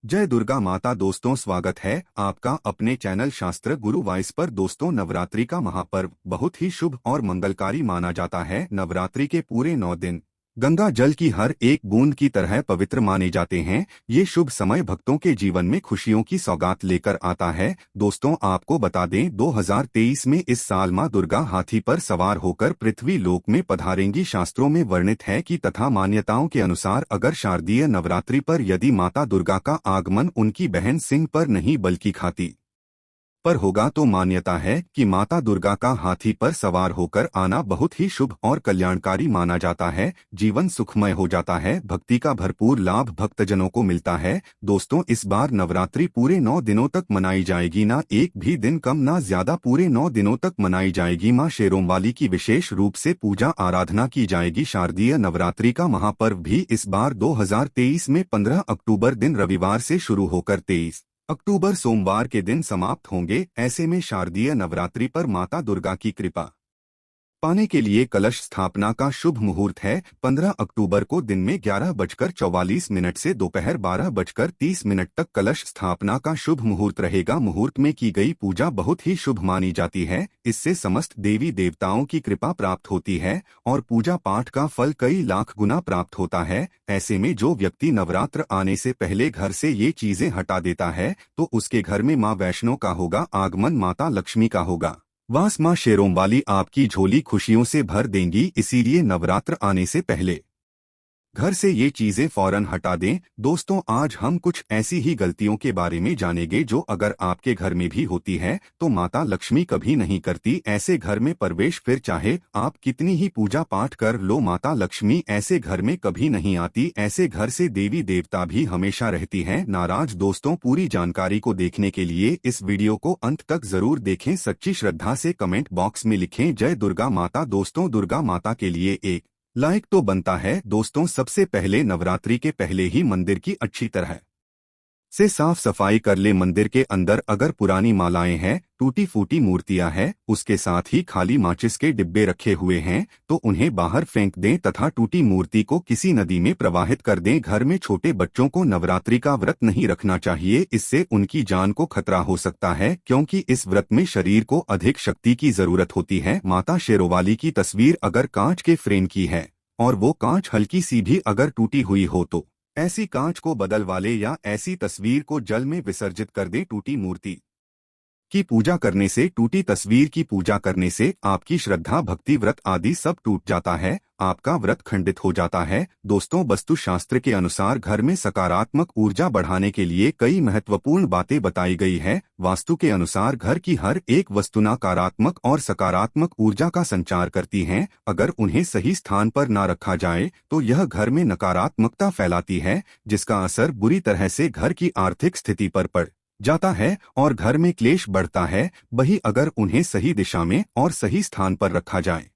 जय दुर्गा माता। दोस्तों, स्वागत है आपका अपने चैनल शास्त्र गुरु वॉइस पर। दोस्तों, नवरात्रि का महापर्व बहुत ही शुभ और मंगलकारी माना जाता है। नवरात्रि के पूरे 9 दिन गंगा जल की हर एक बूंद की तरह पवित्र माने जाते हैं। ये शुभ समय भक्तों के जीवन में खुशियों की सौगात लेकर आता है। दोस्तों, आपको बता दें, 2023 में इस साल मां दुर्गा हाथी पर सवार होकर पृथ्वी लोक में पधारेंगी। शास्त्रों में वर्णित है कि तथा मान्यताओं के अनुसार अगर शारदीय नवरात्रि पर यदि माता दुर्गा का आगमन उनकी बहन सिंह पर नहीं बल्कि खाती पर होगा तो मान्यता है कि माता दुर्गा का हाथी पर सवार होकर आना बहुत ही शुभ और कल्याणकारी माना जाता है। जीवन सुखमय हो जाता है, भक्ति का भरपूर लाभ भक्तजनों को मिलता है। दोस्तों, इस बार नवरात्रि पूरे 9 दिनों तक मनाई जाएगी, ना एक भी दिन कम ना ज्यादा, पूरे 9 दिनों तक मनाई जाएगी। मां शेरोंवाली की विशेष रूप से पूजा आराधना की जाएगी। शारदीय नवरात्रि का महापर्व भी इस बार 2023 में 15 अक्टूबर दिन रविवार से शुरू होकर 23 अक्टूबर सोमवार के दिन समाप्त होंगे। ऐसे में शारदीय नवरात्रि पर माता दुर्गा की कृपा पाने के लिए कलश स्थापना का शुभ मुहूर्त है। 15 अक्टूबर को दिन में 11:44 से दोपहर 12:30 तक कलश स्थापना का शुभ मुहूर्त रहेगा। मुहूर्त में की गई पूजा बहुत ही शुभ मानी जाती है। इससे समस्त देवी देवताओं की कृपा प्राप्त होती है और पूजा पाठ का फल कई लाख गुना प्राप्त होता है। ऐसे में जो व्यक्ति नवरात्र आने से पहले घर से ये चीजें हटा देता है तो उसके घर में मां वैष्णो का होगा आगमन, माता लक्ष्मी का होगा वास। मां शेरोंवाली आपकी झोली खुशियों से भर देंगी, इसीलिए नवरात्र आने से पहले घर से ये चीजें फौरन हटा दें। दोस्तों, आज हम कुछ ऐसी ही गलतियों के बारे में जानेंगे जो अगर आपके घर में भी होती है तो माता लक्ष्मी कभी नहीं करती ऐसे घर में प्रवेश। फिर चाहे आप कितनी ही पूजा पाठ कर लो, माता लक्ष्मी ऐसे घर में कभी नहीं आती। ऐसे घर से देवी देवता भी हमेशा रहती हैं नाराज। दोस्तों, पूरी जानकारी को देखने के लिए इस वीडियो को अंत तक जरूर देखें। सच्ची श्रद्धा से कमेंट बॉक्स में लिखें जय दुर्गा माता। दोस्तों, दुर्गा माता के लिए एक लाइक तो बनता है। दोस्तों, सबसे पहले नवरात्रि के पहले ही मंदिर की अच्छी तरह से साफ सफाई कर ले। मंदिर के अंदर अगर पुरानी मालाएं हैं, टूटी फूटी मूर्तियां हैं, उसके साथ ही खाली माचिस के डिब्बे रखे हुए हैं तो उन्हें बाहर फेंक दें तथा टूटी मूर्ति को किसी नदी में प्रवाहित कर दें। घर में छोटे बच्चों को नवरात्रि का व्रत नहीं रखना चाहिए, इससे उनकी जान को खतरा हो सकता है क्योंकि इस व्रत में शरीर को अधिक शक्ति की जरूरत होती है। माता शेरोवाली की तस्वीर अगर कांच के फ्रेम की है और वो कांच हल्की सी भी अगर टूटी हुई हो तो ऐसी कांच को बदल वाले या ऐसी तस्वीर को जल में विसर्जित कर दें। टूटी मूर्ति की पूजा करने से, टूटी तस्वीर की पूजा करने से आपकी श्रद्धा भक्ति व्रत आदि सब टूट जाता है, आपका व्रत खंडित हो जाता है। दोस्तों, वास्तु शास्त्र के अनुसार घर में सकारात्मक ऊर्जा बढ़ाने के लिए कई महत्वपूर्ण बातें बताई गई है। वास्तु के अनुसार घर की हर एक वस्तु नकारात्मक और सकारात्मक ऊर्जा का संचार करती हैं। अगर उन्हें सही स्थान पर न रखा जाए तो यह घर में नकारात्मकता फैलाती है, जिसका असर बुरी तरह से घर की आर्थिक स्थिति पर पड़ जाता है और घर में क्लेश बढ़ता है। वही अगर उन्हें सही दिशा में और सही स्थान पर रखा जाए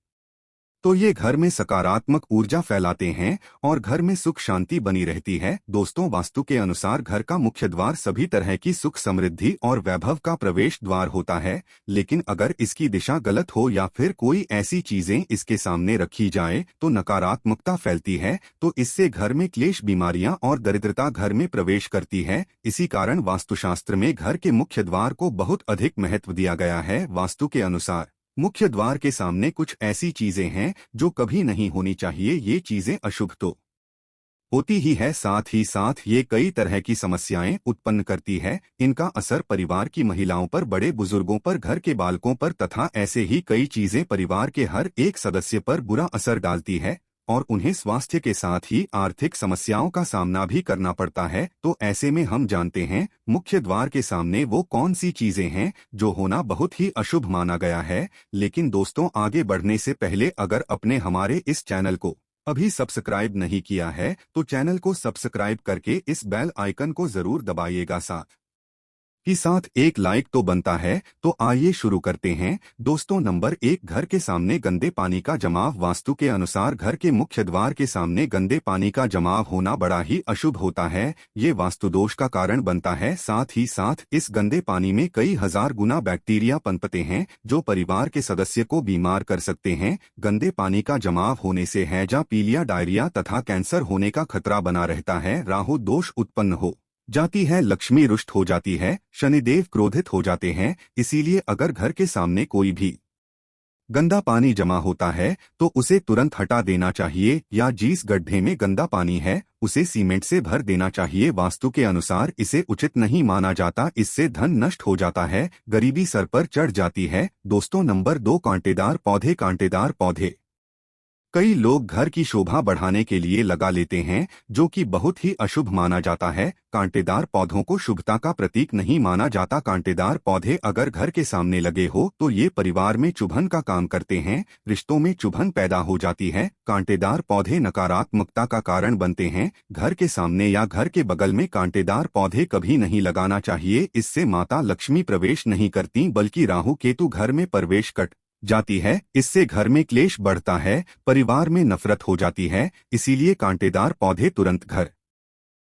तो ये घर में सकारात्मक ऊर्जा फैलाते हैं और घर में सुख शांति बनी रहती है। दोस्तों, वास्तु के अनुसार घर का मुख्य द्वार सभी तरह की सुख समृद्धि और वैभव का प्रवेश द्वार होता है, लेकिन अगर इसकी दिशा गलत हो या फिर कोई ऐसी चीजें इसके सामने रखी जाए तो नकारात्मकता फैलती है, तो इससे घर में क्लेश, बीमारियां और दरिद्रता घर में प्रवेश करती है। इसी कारण वास्तुशास्त्र में घर के मुख्य द्वार को बहुत अधिक महत्व दिया गया है। वास्तु के अनुसार मुख्य द्वार के सामने कुछ ऐसी चीजें हैं जो कभी नहीं होनी चाहिए। ये चीजें अशुभ तो होती ही है, साथ ही साथ ये कई तरह की समस्याएं उत्पन्न करती है। इनका असर परिवार की महिलाओं पर, बड़े बुजुर्गों पर, घर के बालकों पर तथा ऐसे ही कई चीजें परिवार के हर एक सदस्य पर बुरा असर डालती है और उन्हें स्वास्थ्य के साथ ही आर्थिक समस्याओं का सामना भी करना पड़ता है। तो ऐसे में हम जानते हैं मुख्य द्वार के सामने वो कौन सी चीजें हैं जो होना बहुत ही अशुभ माना गया है। लेकिन दोस्तों, आगे बढ़ने से पहले अगर अपने हमारे इस चैनल को अभी सब्सक्राइब नहीं किया है तो चैनल को सब्सक्राइब करके इस बेल आइकन को जरूर दबाइएगा, साथ ही साथ एक लाइक तो बनता है। तो आइए शुरू करते हैं। दोस्तों, नंबर 1, घर के सामने गंदे पानी का जमाव। वास्तु के अनुसार घर के मुख्य द्वार के सामने गंदे पानी का जमाव होना बड़ा ही अशुभ होता है। ये वास्तु दोष का कारण बनता है। साथ ही साथ इस गंदे पानी में कई हजार गुना बैक्टीरिया पनपते हैं जो परिवार के सदस्य को बीमार कर सकते हैं। गंदे पानी का जमाव होने से हैजा, पीलिया, डायरिया तथा कैंसर होने का खतरा बना रहता है। राहु दोष उत्पन्न हो जाती है, लक्ष्मी रुष्ट हो जाती है, शनिदेव क्रोधित हो जाते हैं। इसीलिए अगर घर के सामने कोई भी गंदा पानी जमा होता है तो उसे तुरंत हटा देना चाहिए, या जिस गड्ढे में गंदा पानी है उसे सीमेंट से भर देना चाहिए। वास्तु के अनुसार इसे उचित नहीं माना जाता, इससे धन नष्ट हो जाता है, गरीबी सर पर चढ़ जाती है। दोस्तों नंबर 2, कांटेदार पौधे। कांटेदार पौधे कई लोग घर की शोभा बढ़ाने के लिए लगा लेते हैं, जो कि बहुत ही अशुभ माना जाता है। कांटेदार पौधों को शुभता का प्रतीक नहीं माना जाता। कांटेदार पौधे अगर घर के सामने लगे हो तो ये परिवार में चुभन का काम करते हैं, रिश्तों में चुभन पैदा हो जाती है। कांटेदार पौधे नकारात्मकता का कारण बनते हैं। घर के सामने या घर के बगल में कांटेदार पौधे कभी नहीं लगाना चाहिए, इससे माता लक्ष्मी प्रवेश नहीं करती बल्कि राहु केतु घर में प्रवेश कर जाती है। इससे घर में क्लेश बढ़ता है, परिवार में नफरत हो जाती है। इसीलिए कांटेदार पौधे तुरंत घर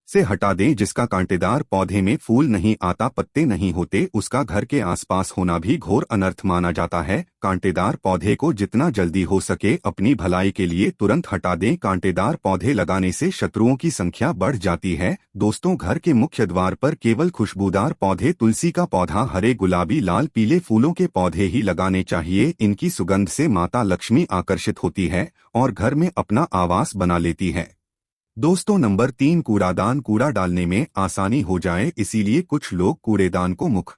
से हटा दें। जिसका कांटेदार पौधे में फूल नहीं आता, पत्ते नहीं होते, उसका घर के आसपास होना भी घोर अनर्थ माना जाता है। कांटेदार पौधे को जितना जल्दी हो सके अपनी भलाई के लिए तुरंत हटा दें। कांटेदार पौधे लगाने से शत्रुओं की संख्या बढ़ जाती है। दोस्तों घर के मुख्य द्वार पर केवल खुशबूदार पौधे, तुलसी का पौधा, हरे, गुलाबी, लाल, पीले फूलों के पौधे ही लगाने चाहिए। इनकी सुगंध से माता लक्ष्मी आकर्षित होती है और घर में अपना आवास बना लेती है। दोस्तों नंबर 3, कूड़ादान। कूड़ा डालने में आसानी हो जाए इसीलिए कुछ लोग कूड़ेदान को मुख्य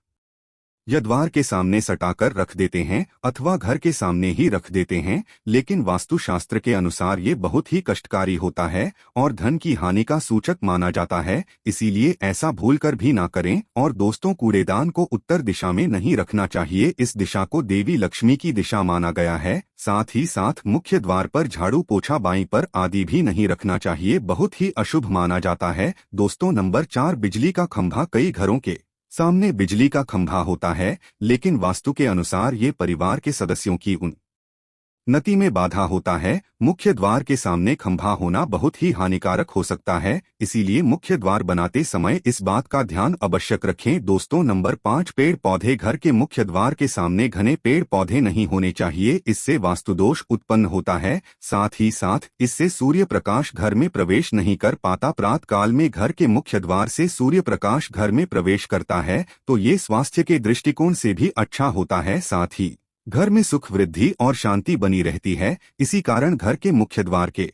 द्वार के सामने सटाकर रख देते हैं अथवा घर के सामने ही रख देते हैं, लेकिन वास्तुशास्त्र के अनुसार ये बहुत ही कष्टकारी होता है और धन की हानि का सूचक माना जाता है। इसीलिए ऐसा भूलकर भी ना करें। और दोस्तों कूड़ेदान को उत्तर दिशा में नहीं रखना चाहिए, इस दिशा को देवी लक्ष्मी की दिशा माना गया है। साथ ही साथ मुख्य द्वार पर झाड़ू पोछा बाईं पर आदि भी नहीं रखना चाहिए, बहुत ही अशुभ माना जाता है। दोस्तों नंबर 4, बिजली का खंभा। कई घरों के सामने बिजली का खंभा होता है, लेकिन वास्तु के अनुसार ये परिवार के सदस्यों की उन्नति में बाधा होता है। मुख्य द्वार के सामने खंभा होना बहुत ही हानिकारक हो सकता है, इसीलिए मुख्य द्वार बनाते समय इस बात का ध्यान अवश्यक रखें। दोस्तों नंबर 5, पेड़ पौधे। घर के मुख्य द्वार के सामने घने पेड़ पौधे नहीं होने चाहिए, इससे वास्तु दोष उत्पन्न होता है। साथ ही साथ इससे सूर्य प्रकाश घर में प्रवेश नहीं कर पाता। प्रातः काल में घर के मुख्य द्वार से सूर्य प्रकाश घर में प्रवेश करता है तो ये स्वास्थ्य के दृष्टिकोण से भी अच्छा होता है, साथ ही घर में सुख, वृद्धि और शांति बनी रहती है। इसी कारण घर के मुख्य द्वार के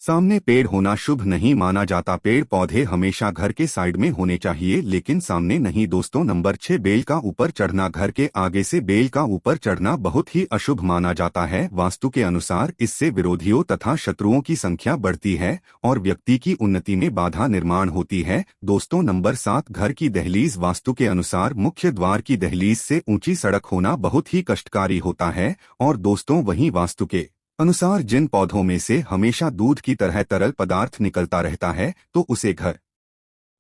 सामने पेड़ होना शुभ नहीं माना जाता। पेड़ पौधे हमेशा घर के साइड में होने चाहिए, लेकिन सामने नहीं। दोस्तों नंबर 6, बेल का ऊपर चढ़ना। घर के आगे से बेल का ऊपर चढ़ना बहुत ही अशुभ माना जाता है। वास्तु के अनुसार इससे विरोधियों तथा शत्रुओं की संख्या बढ़ती है और व्यक्ति की उन्नति में बाधा निर्माण होती है। दोस्तों नंबर 7, घर की दहलीज। वास्तु के अनुसार मुख्य द्वार की दहलीज से ऊंची सड़क होना बहुत ही कष्टकारी होता है। और दोस्तों वहीं वास्तु के अनुसार जिन पौधों में से हमेशा दूध की तरह तरल पदार्थ निकलता रहता है तो उसे घर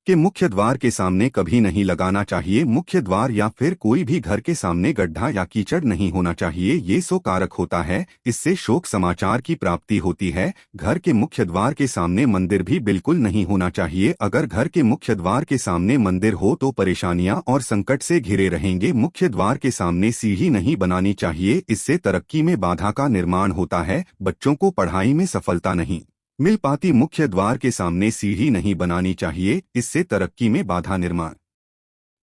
के मुख्य द्वार के सामने कभी नहीं लगाना चाहिए। मुख्य द्वार या फिर कोई भी घर के सामने गड्ढा या कीचड़ नहीं होना चाहिए, ये सो कारक होता है, इससे शोक समाचार की प्राप्ति होती है। घर के मुख्य द्वार के सामने मंदिर भी बिल्कुल नहीं होना चाहिए। अगर घर के मुख्य द्वार के सामने मंदिर हो तो परेशानियां और संकट से घिरे रहेंगे। मुख्य द्वार के सामने सीढ़ी नहीं बनानी चाहिए, इससे तरक्की में बाधा का निर्माण होता है, बच्चों को पढ़ाई में सफलता नहीं मिल पाती। मुख्य द्वार के सामने सीढ़ी नहीं बनानी चाहिए, इससे तरक्की में बाधा निर्माण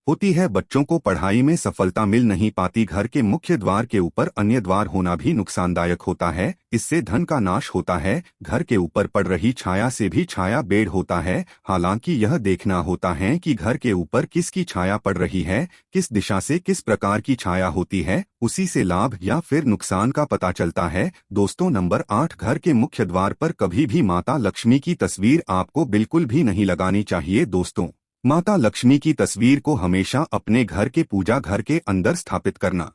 होती है, बच्चों को पढ़ाई में सफलता मिल नहीं पाती। घर के मुख्य द्वार के ऊपर अन्य द्वार होना भी नुकसानदायक होता है, इससे धन का नाश होता है। घर के ऊपर पड़ रही छाया से भी छाया बेड़ होता है। हालांकि यह देखना होता है कि घर के ऊपर किसकी छाया पड़ रही है, किस दिशा से किस प्रकार की छाया होती है, उसी से लाभ या फिर नुकसान का पता चलता है। दोस्तों नंबर 8, घर के मुख्य द्वार पर कभी भी माता लक्ष्मी की तस्वीर आपको बिल्कुल भी नहीं लगानी चाहिए। दोस्तों माता लक्ष्मी की तस्वीर को हमेशा अपने घर के पूजा घर के अंदर स्थापित करना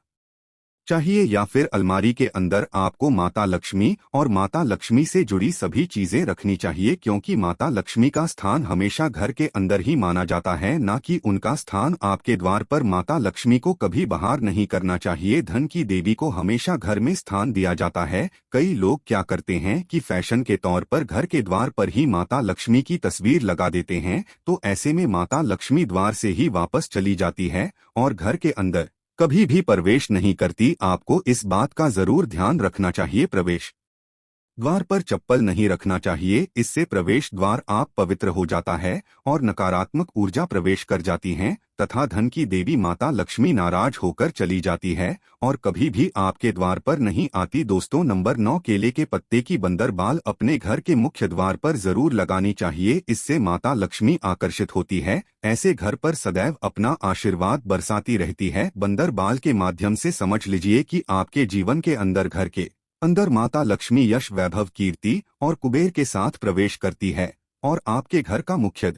चाहिए या फिर अलमारी के अंदर आपको माता लक्ष्मी और माता लक्ष्मी से जुड़ी सभी चीजें रखनी चाहिए, क्योंकि माता लक्ष्मी का स्थान हमेशा घर के अंदर ही माना जाता है, ना कि उनका स्थान आपके द्वार पर। माता लक्ष्मी को कभी बाहर नहीं करना चाहिए। धन की देवी को हमेशा घर में स्थान दिया जाता है। कई लोग क्या करते हैं कि फैशन के तौर पर घर के द्वार पर ही माता लक्ष्मी की तस्वीर लगा देते हैं, तो ऐसे में माता लक्ष्मी द्वार से ही वापस चली जाती है और घर के अंदर कभी भी प्रवेश नहीं करती। आपको इस बात का जरूर ध्यान रखना चाहिए। प्रवेश द्वार पर चप्पल नहीं रखना चाहिए, इससे प्रवेश द्वार आप पवित्र हो जाता है और नकारात्मक ऊर्जा प्रवेश कर जाती हैं तथा धन की देवी माता लक्ष्मी नाराज होकर चली जाती है और कभी भी आपके द्वार पर नहीं आती। दोस्तों, नंबर 9, केले के पत्ते की बंदर बाल अपने घर के मुख्य द्वार पर जरूर लगानी चाहिए, इससे माता लक्ष्मी आकर्षित होती है। ऐसे घर पर सदैव अपना आशीर्वाद बरसाती रहती है। बंदर बाल के माध्यम से समझ लीजिए कि आपके जीवन के अंदर, घर के अंदर माता लक्ष्मी यश, वैभव, कीर्ति और कुबेर के साथ प्रवेश करती है और आपके घर का मुख्य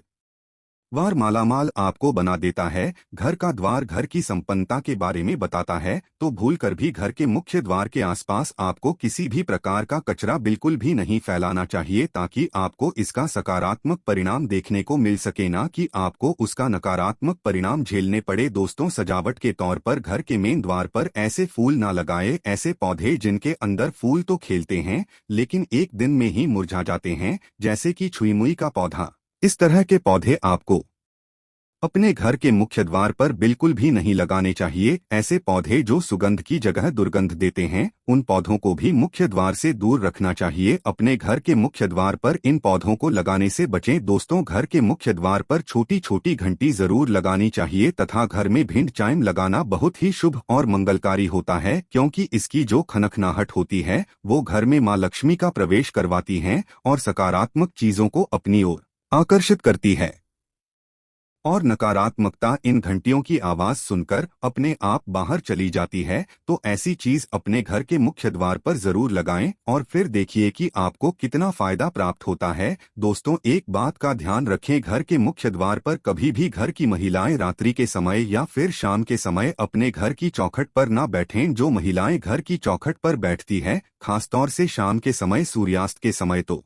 द्वार मालामाल आपको बना देता है। घर का द्वार घर की संपन्नता के बारे में बताता है, तो भूलकर भी घर के मुख्य द्वार के आसपास आपको किसी भी प्रकार का कचरा बिल्कुल भी नहीं फैलाना चाहिए, ताकि आपको इसका सकारात्मक परिणाम देखने को मिल सके, ना कि आपको उसका नकारात्मक परिणाम झेलने पड़े। दोस्तों, सजावट के तौर पर घर के मेन द्वार पर ऐसे फूल ना लगाए, ऐसे पौधे जिनके अंदर फूल तो खिलते हैं लेकिन एक दिन में ही मुरझा जाते हैं, जैसे कि छुईमुई का पौधा। इस तरह के पौधे आपको अपने घर के मुख्य द्वार पर बिल्कुल भी नहीं लगाने चाहिए। ऐसे पौधे जो सुगंध की जगह दुर्गंध देते हैं, उन पौधों को भी मुख्य द्वार से दूर रखना चाहिए। अपने घर के मुख्य द्वार पर इन पौधों को लगाने से बचें। दोस्तों, घर के मुख्य द्वार पर छोटी छोटी घंटी जरूर लगानी चाहिए तथा घर में भिंड चाइम लगाना बहुत ही शुभ और मंगलकारी होता है, क्योंकि इसकी जो खनखनाहट होती है वो घर में माँ लक्ष्मी का प्रवेश करवाती है और सकारात्मक चीजों को अपनी ओर आकर्षित करती है। और नकारात्मकता इन घंटियों की आवाज सुनकर अपने आप बाहर चली जाती है। तो ऐसी चीज अपने घर के मुख्य द्वार पर जरूर लगाएं और फिर देखिए कि आपको कितना फायदा प्राप्त होता है। दोस्तों, एक बात का ध्यान रखें, घर के मुख्य द्वार पर कभी भी घर की महिलाएं रात्रि के समय या फिर शाम के समय अपने घर की चौखट पर ना बैठें। जो महिलाएं घर की चौखट पर बैठती है, खासतौर से शाम के समय, सूर्यास्त के समय, तो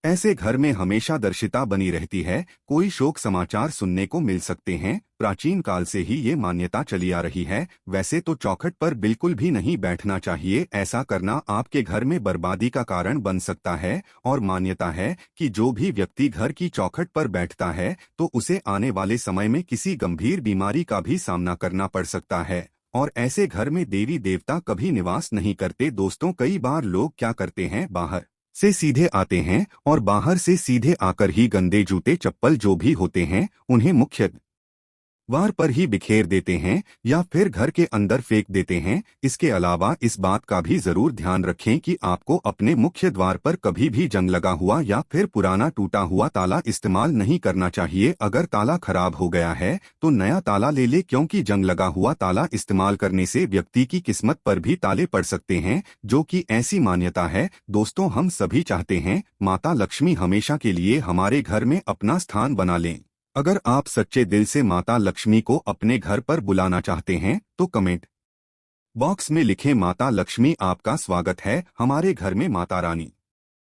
ऐसे घर में हमेशा दर्शिता बनी रहती है, कोई शोक समाचार सुनने को मिल सकते हैं। प्राचीन काल से ही ये मान्यता चली आ रही है। वैसे तो चौखट पर बिल्कुल भी नहीं बैठना चाहिए, ऐसा करना आपके घर में बर्बादी का कारण बन सकता है। और मान्यता है कि जो भी व्यक्ति घर की चौखट पर बैठता है तो उसे आने वाले समय में किसी गंभीर बीमारी का भी सामना करना पड़ सकता है और ऐसे घर में देवी देवता कभी निवास नहीं करते। दोस्तों, कई बार लोग क्या करते हैं, बाहर से सीधे आते हैं और बाहर से सीधे आकर ही गंदे जूते चप्पल जो भी होते हैं उन्हें मुख्य द्वार पर ही बिखेर देते हैं या फिर घर के अंदर फेंक देते हैं। इसके अलावा इस बात का भी जरूर ध्यान रखें कि आपको अपने मुख्य द्वार पर कभी भी जंग लगा हुआ या फिर पुराना टूटा हुआ ताला इस्तेमाल नहीं करना चाहिए। अगर ताला खराब हो गया है तो नया ताला ले ले, क्योंकि जंग लगा हुआ ताला इस्तेमाल करने से व्यक्ति की किस्मत पर भी ताले पड़ सकते हैं, जो कि ऐसी मान्यता है। दोस्तों, हम सभी चाहते हैं माता लक्ष्मी हमेशा के लिए हमारे घर में अपना स्थान बना लें। अगर आप सच्चे दिल से माता लक्ष्मी को अपने घर पर बुलाना चाहते हैं तो कमेंट बॉक्स में लिखें, माता लक्ष्मी आपका स्वागत है हमारे घर में, माता रानी।